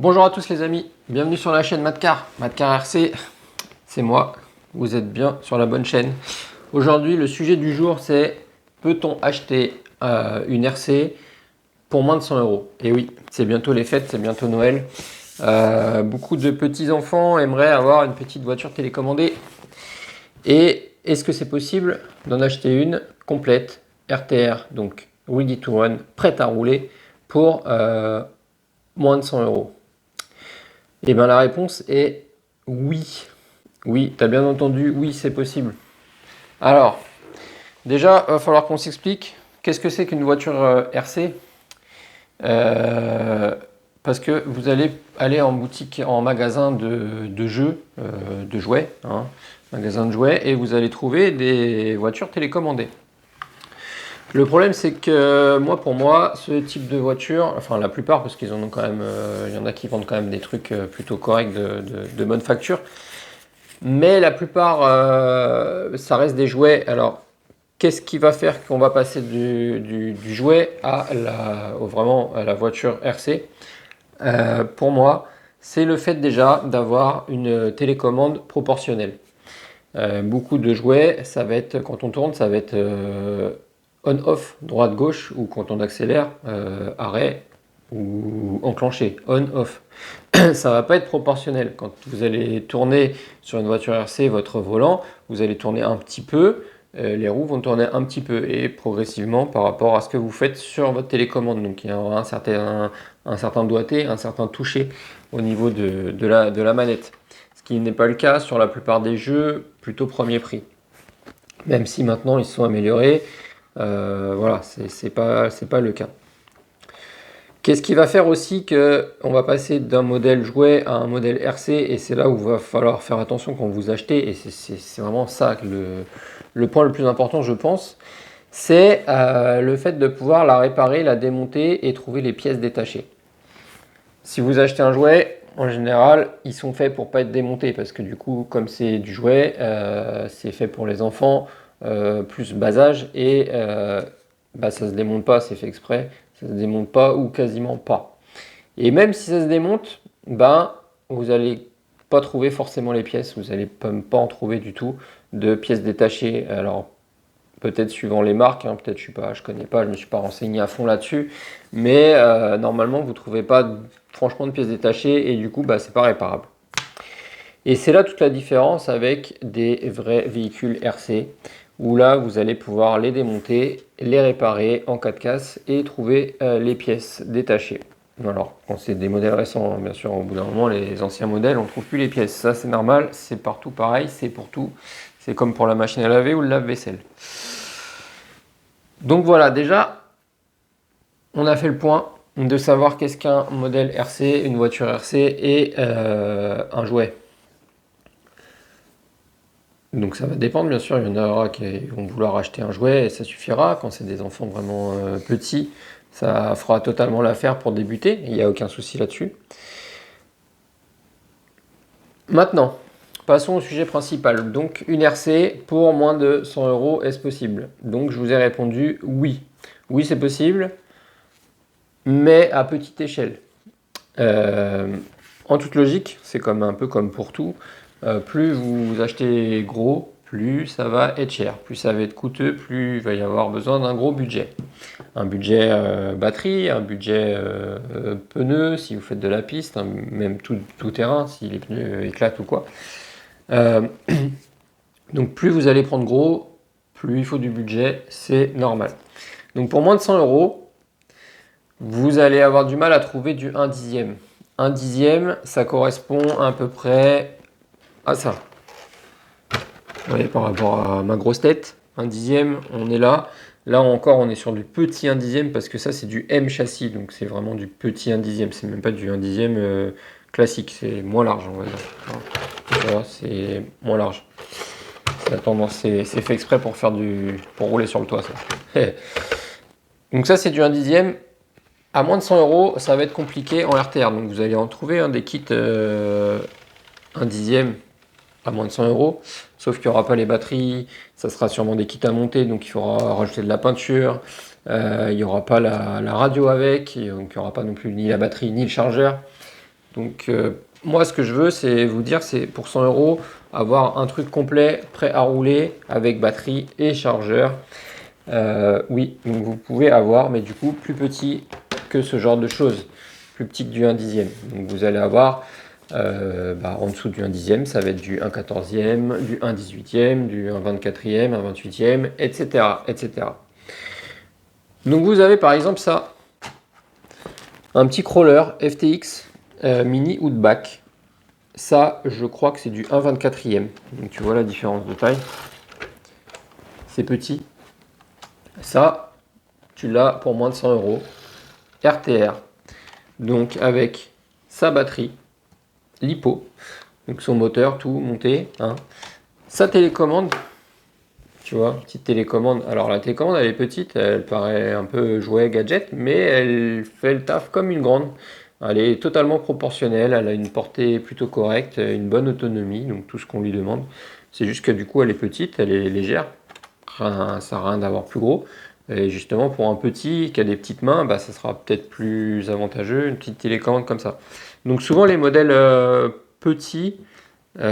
Bonjour à tous les amis, bienvenue sur la chaîne Matcar RC, c'est moi, vous êtes bien sur la bonne chaîne. Aujourd'hui le sujet du jour c'est peut-on acheter une RC pour moins de 100 euros? Et oui, c'est bientôt les fêtes, c'est bientôt Noël. Beaucoup de petits enfants aimeraient avoir une petite voiture télécommandée. Et est-ce que c'est possible d'en acheter une complète, RTR, donc ready to run, prête à rouler pour moins de 100 euros? Et bien la réponse est oui. Oui, tu as bien entendu, oui, c'est possible. Alors, déjà, il va falloir qu'on s'explique qu'est-ce que c'est qu'une voiture RC. Parce que vous allez aller en boutique, en magasin de jeux, de jouets, magasin de jouets, et vous allez trouver des voitures télécommandées. Le problème, c'est que pour moi, ce type de voiture, enfin la plupart, parce qu'ils en ont quand même, il y en a qui vendent quand même des trucs plutôt corrects de bonne facture, mais la plupart, ça reste des jouets. Alors, qu'est-ce qui va faire qu'on va passer du jouet à vraiment à la voiture RC? Pour moi, c'est le fait déjà d'avoir une télécommande proportionnelle. Beaucoup de jouets, ça va être, quand on tourne, ça va être on-off, droite-gauche, ou quand on accélère, arrêt ou enclenché, on-off. Ça va pas être proportionnel. Quand vous allez tourner sur une voiture RC votre volant, vous allez tourner un petit peu, les roues vont tourner un petit peu et progressivement par rapport à ce que vous faites sur votre télécommande. Donc il y aura un certain doigté, un certain toucher au niveau de la manette. Ce qui n'est pas le cas sur la plupart des jeux plutôt premier prix. Même si maintenant ils se sont améliorés, voilà, c'est pas le cas. Qu'est-ce qui va faire aussi qu'on va passer d'un modèle jouet à un modèle RC, et c'est là où il va falloir faire attention quand vous achetez, et c'est vraiment ça le point le plus important, je pense, c'est le fait de pouvoir la réparer, la démonter et trouver les pièces détachées. Si vous achetez un jouet, en général, ils sont faits pour pas être démontés, parce que du coup, comme c'est du jouet, c'est fait pour les enfants, plus bas âge, et ça se démonte pas, c'est fait exprès, ça se démonte pas ou quasiment pas. Et même si ça se démonte, vous n'allez pas trouver forcément les pièces, vous n'allez pas en trouver du tout de pièces détachées. Alors peut-être suivant les marques, peut-être je connais pas, je me suis pas renseigné à fond là-dessus, mais normalement vous trouvez pas franchement de pièces détachées et du coup c'est pas réparable. Et c'est là toute la différence avec des vrais véhicules RC, où là vous allez pouvoir les démonter, les réparer en cas de casse et trouver les pièces détachées. Alors quand c'est des modèles récents, bien sûr, au bout d'un moment les anciens modèles on trouve plus les pièces, ça c'est normal, c'est partout pareil, c'est pour tout, c'est comme pour la machine à laver ou le lave-vaisselle. Donc voilà, déjà on a fait le point de savoir qu'est-ce qu'un modèle RC, une voiture RC et un jouet. Donc ça va dépendre, bien sûr, il y en aura qui vont vouloir acheter un jouet et ça suffira. Quand c'est des enfants vraiment petits, ça fera totalement l'affaire pour débuter, il n'y a aucun souci là-dessus. Maintenant, passons au sujet principal. Donc une RC pour moins de 100 euros, est-ce possible? Donc je vous ai répondu oui. Oui, c'est possible, mais à petite échelle. En toute logique, c'est un peu comme pour tout. Plus vous achetez gros, plus ça va être cher, plus ça va être coûteux, plus il va y avoir besoin d'un gros budget. Un budget batterie, un budget pneus si vous faites de la piste, même tout terrain si les pneus éclatent ou quoi. Donc plus vous allez prendre gros, plus il faut du budget, c'est normal. Donc pour moins de 100 euros, vous allez avoir du mal à trouver du 1 dixième. 1 dixième, ça correspond à peu près à ça. Vous voyez, par rapport à ma grosse tête, 1 dixième, on est là. Là encore, on est sur du petit 1 dixième parce que ça, c'est du M châssis. Donc c'est vraiment du petit 1 dixième. C'est même pas du 1 dixième classique. C'est moins large, on va dire. Voilà, c'est moins large. C'est la tendance. C'est fait exprès pour rouler sur le toit, ça. Donc ça, c'est du 1 dixième. À moins de 100 euros, ça va être compliqué en RTR. Donc vous allez en trouver des kits 1 dixième à moins de 100 euros. Sauf qu'il n'y aura pas les batteries. Ça sera sûrement des kits à monter. Donc il faudra rajouter de la peinture. Il n'y aura pas la radio avec. Donc il n'y aura pas non plus ni la batterie ni le chargeur. Donc moi ce que je veux c'est vous dire c'est pour 100 euros avoir un truc complet prêt à rouler avec batterie et chargeur. Oui, donc vous pouvez avoir, mais du coup plus petit que ce genre de choses, plus petit que du 1 dixième. Donc vous allez avoir en dessous du 1 dixième, ça va être du 1 quatorzième, du 1 18e, du 1 24e, 1 28e, etc., etc. Donc vous avez par exemple ça, un petit crawler FTX mini ou de back. Ça, je crois que c'est du 1 24e. Donc tu vois la différence de taille. C'est petit. Ça, tu l'as pour moins de 100 euros. RTR. Donc avec sa batterie, l'hypo, donc son moteur, tout monté. Hein. Sa télécommande, tu vois, petite télécommande. Alors la télécommande, elle est petite, elle paraît un peu jouet, gadget, mais elle fait le taf comme une grande. Elle est totalement proportionnelle, elle a une portée plutôt correcte, une bonne autonomie, donc tout ce qu'on lui demande. C'est juste que du coup, elle est petite, elle est légère. Ça n'a rien d'avoir plus gros. Et justement, pour un petit qui a des petites mains, bah, ça sera peut-être plus avantageux, une petite télécommande comme ça. Donc souvent, les modèles petits,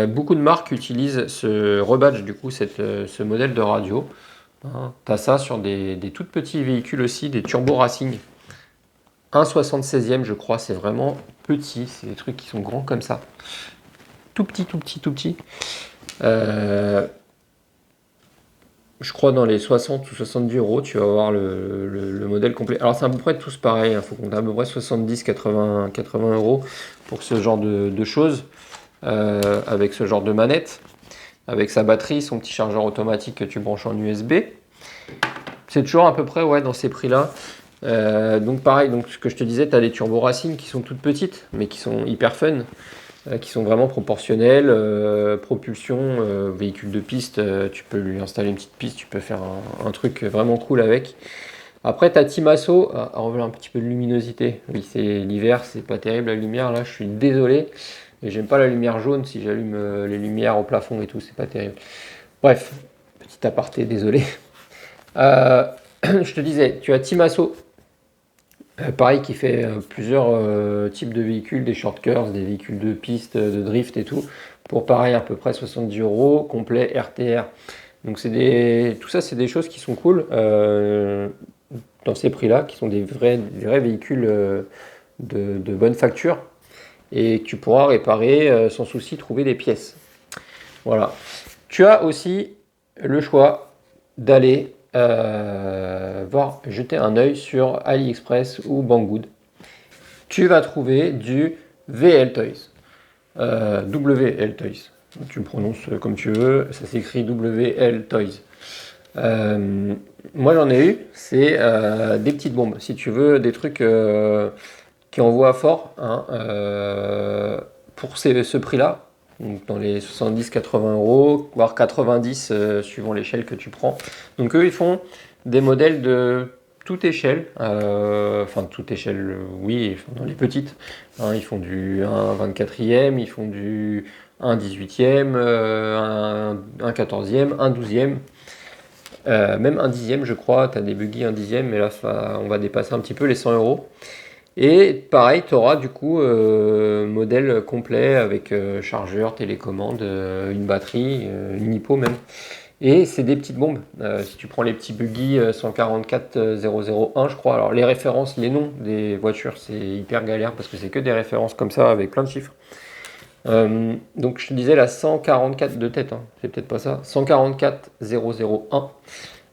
beaucoup de marques utilisent ce rebadge, du coup, ce modèle de radio. Hein. Tu as ça sur des tout petits véhicules aussi, des turbo racing. 1,76e, je crois, c'est vraiment petit. C'est des trucs qui sont grands comme ça. Tout petit, tout petit, tout petit. Je crois dans les 60 ou 70 euros, tu vas avoir le modèle complet. Alors c'est à peu près tous pareil, il faut compter à peu près 70, 80, 80 euros pour ce genre de choses, avec ce genre de manette, avec sa batterie, son petit chargeur automatique que tu branches en USB. C'est toujours à peu près ouais, dans ces prix-là. Donc pareil, donc ce que je te disais, tu as les Turbo Racing qui sont toutes petites, mais qui sont hyper fun. Qui sont vraiment proportionnels. Propulsion, véhicule de piste, tu peux lui installer une petite piste, tu peux faire un truc vraiment cool avec. Après, tu as Timasso, on veut un petit peu de luminosité. Oui, c'est l'hiver, c'est pas terrible la lumière, là, je suis désolé. Et j'aime pas la lumière jaune si j'allume les lumières au plafond et tout, c'est pas terrible. Bref, petit aparté, désolé. Je te disais, tu as Timasso. Pareil, qui fait plusieurs types de véhicules, des short-curves, des véhicules de piste, de drift et tout, pour pareil à peu près 70 euros, complet RTR. Donc tout ça, c'est des choses qui sont cool dans ces prix-là, qui sont des vrais véhicules de bonne facture et que tu pourras réparer sans souci, trouver des pièces. Voilà. Tu as aussi le choix d'aller jeter un œil sur AliExpress ou Banggood. Tu vas trouver du VL Toys. WL Toys. Tu le prononces comme tu veux, ça s'écrit WL Toys. Moi j'en ai eu, c'est des petites bombes. Si tu veux des trucs qui envoient fort, hein, pour ce prix-là, donc dans les 70-80 euros, voire 90 suivant l'échelle que tu prends. Donc eux, ils font des modèles de toute échelle, enfin toute échelle, oui, dans les petites. Hein, ils font du 1 24e, ils font du 1 18e, un 14e, un 12e. Même un 10e, je crois, tu as des buggy un 10e, mais là, on va dépasser un petit peu les 100 euros. Et pareil, tu auras du coup modèle complet avec chargeur, télécommande, une batterie, une hypo même. Et c'est des petites bombes. Si tu prends les petits buggy 144001, je crois. Alors les références, les noms des voitures, c'est hyper galère parce que c'est que des références comme ça avec plein de chiffres. Donc je te disais la 144 de tête, hein, c'est peut-être pas ça. 144001.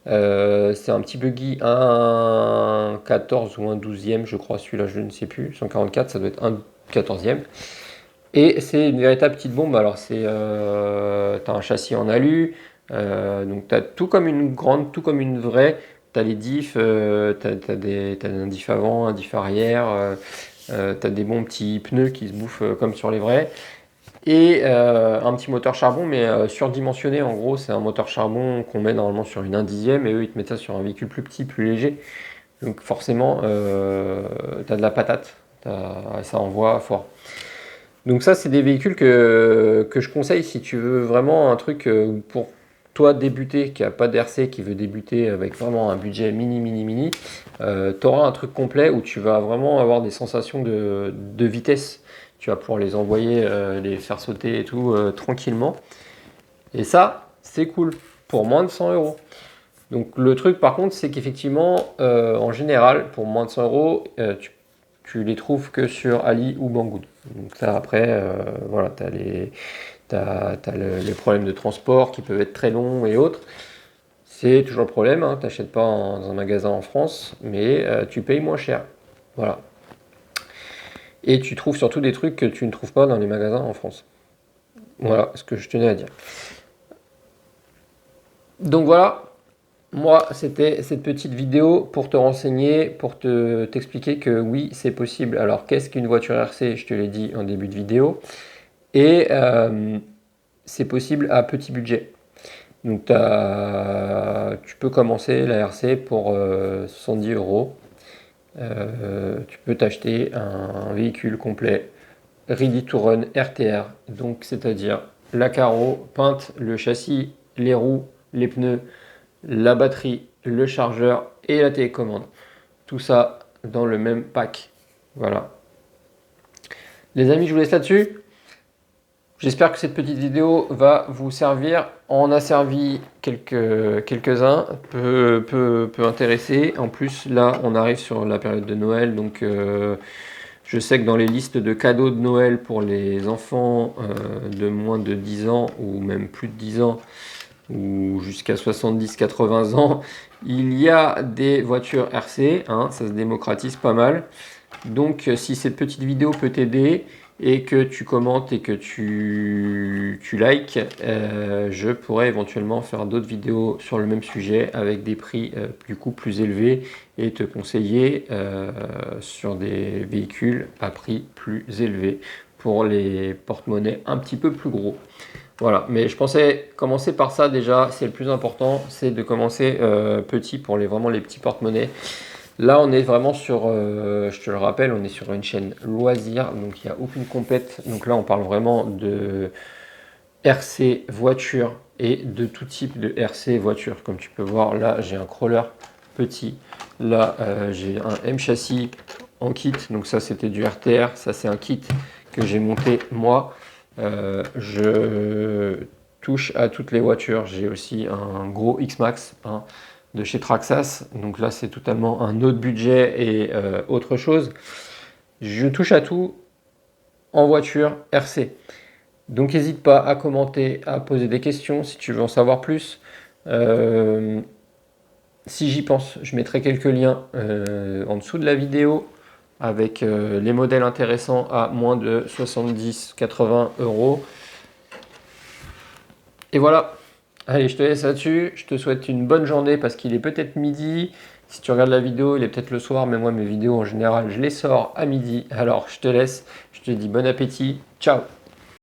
C'est un petit buggy, un 14 ou un 12e, je crois, celui-là, je ne sais plus. 144, ça doit être un 14e. Et c'est une véritable petite bombe. Alors, t'as un châssis en alu, donc t'as tout comme une grande, tout comme une vraie. T'as les diffs, t'as un diff avant, un diff arrière, t'as des bons petits pneus qui se bouffent comme sur les vrais. Et un petit moteur charbon, mais surdimensionné. En gros, c'est un moteur charbon qu'on met normalement sur une 1 dixième, et eux, ils te mettent ça sur un véhicule plus petit, plus léger. Donc forcément, tu as de la patate, ça envoie fort. Donc ça, c'est des véhicules que je conseille si tu veux vraiment un truc pour toi débuter, qui n'a pas d'RC, qui veut débuter avec vraiment un budget mini. Tu auras un truc complet où tu vas vraiment avoir des sensations de vitesse. tu vas pouvoir les envoyer, les faire sauter et tout tranquillement. Et ça, c'est cool, pour moins de 100 euros. Donc le truc par contre, c'est qu'effectivement, en général, pour moins de 100 euros, tu les trouves que sur Ali ou Banggood. Donc ça après, voilà, tu as les problèmes de transport qui peuvent être très longs et autres. C'est toujours le problème, hein, tu n'achètes pas dans un magasin en France, mais tu payes moins cher. Voilà. Et tu trouves surtout des trucs que tu ne trouves pas dans les magasins en France. Voilà ce que je tenais à dire. Donc voilà, moi c'était cette petite vidéo pour te renseigner, pour t'expliquer que oui, c'est possible. Alors qu'est-ce qu'une voiture RC? Je te l'ai dit en début de vidéo. Et c'est possible à petit budget. Donc tu peux commencer la RC pour 70 euros. Tu peux t'acheter un véhicule complet Ready to Run RTR, donc c'est-à-dire la carreau, peinte, le châssis, les roues, les pneus, la batterie, le chargeur et la télécommande. Tout ça dans le même pack. Voilà. Les amis, je vous laisse là-dessus. J'espère que cette petite vidéo va vous servir. On a servi quelques-uns, peut intéresser. En plus, là, on arrive sur la période de Noël, donc je sais que dans les listes de cadeaux de Noël pour les enfants de moins de 10 ans ou même plus de 10 ans ou jusqu'à 70-80 ans, il y a des voitures RC, hein, ça se démocratise pas mal. Donc si cette petite vidéo peut t'aider et que tu commentes et que tu likes, je pourrais éventuellement faire d'autres vidéos sur le même sujet avec des prix du coup plus élevés et te conseiller sur des véhicules à prix plus élevé pour les porte-monnaies un petit peu plus gros. Voilà, mais je pensais commencer par ça déjà, c'est le plus important, c'est de commencer petit pour vraiment les petits porte-monnaies. Là, on est vraiment sur, je te le rappelle, on est sur une chaîne loisir, donc il n'y a aucune compète. Donc là, on parle vraiment de RC voiture et de tout type de RC voiture. Comme tu peux voir, là, j'ai un crawler petit. Là, j'ai un M châssis en kit. Donc ça, c'était du RTR. Ça, c'est un kit que j'ai monté moi. Je touche à toutes les voitures. J'ai aussi un gros X-Max, hein, de chez Traxxas, donc là c'est totalement un autre budget et autre chose. Je touche à tout en voiture RC. Donc n'hésite pas à commenter, à poser des questions si tu veux en savoir plus. Si j'y pense, je mettrai quelques liens en dessous de la vidéo avec les modèles intéressants à moins de 70-80 euros. Et voilà. Allez, je te laisse là-dessus. Je te souhaite une bonne journée parce qu'il est peut-être midi. Si tu regardes la vidéo, il est peut-être le soir, mais moi, mes vidéos, en général, je les sors à midi. Alors, je te laisse. Je te dis bon appétit. Ciao.